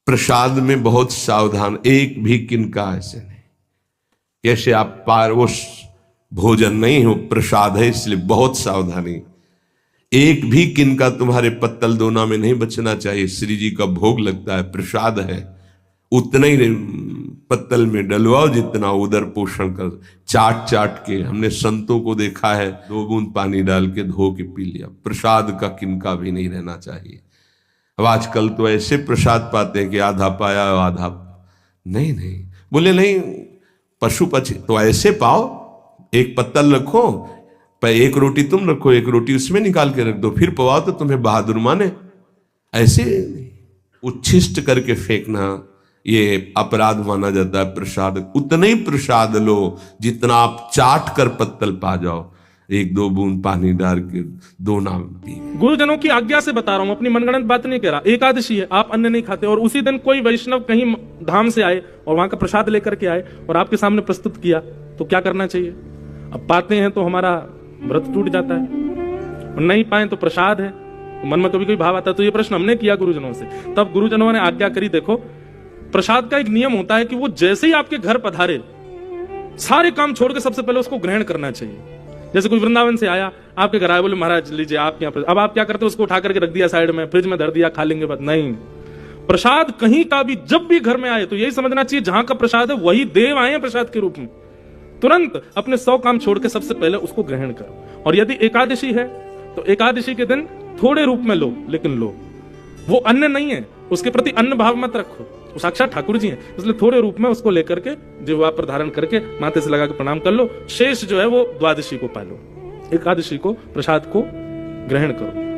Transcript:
प्रसाद में बहुत सावधान, एक भी किनका ऐसे नहीं। कैसे आप पारवश भोजन नहीं हो, प्रसाद है इसलिए बहुत सावधानी। एक भी किनका तुम्हारे पत्तल दोना में नहीं बचना चाहिए। श्री जी का भोग लगता है, प्रसाद है, उतना ही पत्तल में डलवाओ जितना उदर पोषण कर। चाट चाट के हमने संतों को देखा है, 2 बूंद पानी डाल के धो के पी लिया। प्रसाद का किनका भी नहीं रहना चाहिए। अब आजकल तो ऐसे प्रसाद पाते हैं कि आधा पाया आधा नहीं। बोले नहीं, पशु पक्षी तो ऐसे पाओ, एक पत्तल रखो, एक रोटी तुम रखो, एक रोटी उसमें निकाल के रख दो, फिर पवाओ तो तुम्हें बहादुर माने। ऐसे उच्छिष्ट करके फेंकना ये अपराध माना जाता है। प्रसाद उतना ही प्रसाद लो जितना आप चाट कर पत्तल पा जाओ, 1-2 बूंद पानी डाल के दो नाम पी। गुरुजनों की आज्ञा से बता रहा हूं, अपनी मनगढ़ंत बात नहीं कह रहा। एकादशी है, आप अन्न नहीं खाते और उसी दिन कोई वैष्णव कहीं धाम से आए और वहां का प्रसाद लेकर के आए और आपके सामने प्रस्तुत किया, तो क्या करना चाहिए? अब पाते हैं तो हमारा व्रत टूट जाता है, और नहीं पाए तो प्रसाद है, मन में कभी कोई भाव आता है। तो ये प्रश्न हमने किया गुरुजनों से, तब गुरुजनों ने आज्ञा करी। देखो, प्रसाद का एक नियम होता है कि वो जैसे ही आपके घर पधारे, सारे काम छोड़ के सबसे पहले उसको ग्रहण करना चाहिए। जैसे कोई वृंदावन से आया, आपके घर आया, बोले महाराज लीजिए आपके यहाँ, अब आप क्या करते हो? उसको उठा करके रख दिया साइड में, फ्रिज में धर दिया, खा लेंगे बात नहीं। प्रसाद कहीं का भी जब भी घर में आए तो यही समझना चाहिए, जहां का प्रसाद है वही देव आए हैं प्रसाद के रूप में। तुरंत अपने 100 काम छोड़ के सबसे पहले उसको ग्रहण करो। और यदि एकादशी है तो एकादशी के दिन थोड़े रूप में लो, लेकिन लो। वो अन्न नहीं है, उसके प्रति अन्न भाव मत रखो, वो साक्षात ठाकुर जी हैं, इसलिए थोड़े रूप में उसको लेकर के जिह्वा पर धारण करके माथे से लगा के प्रणाम कर लो। शेष जो है वो द्वादशी को पालो, एकादशी को प्रसाद को ग्रहण करो।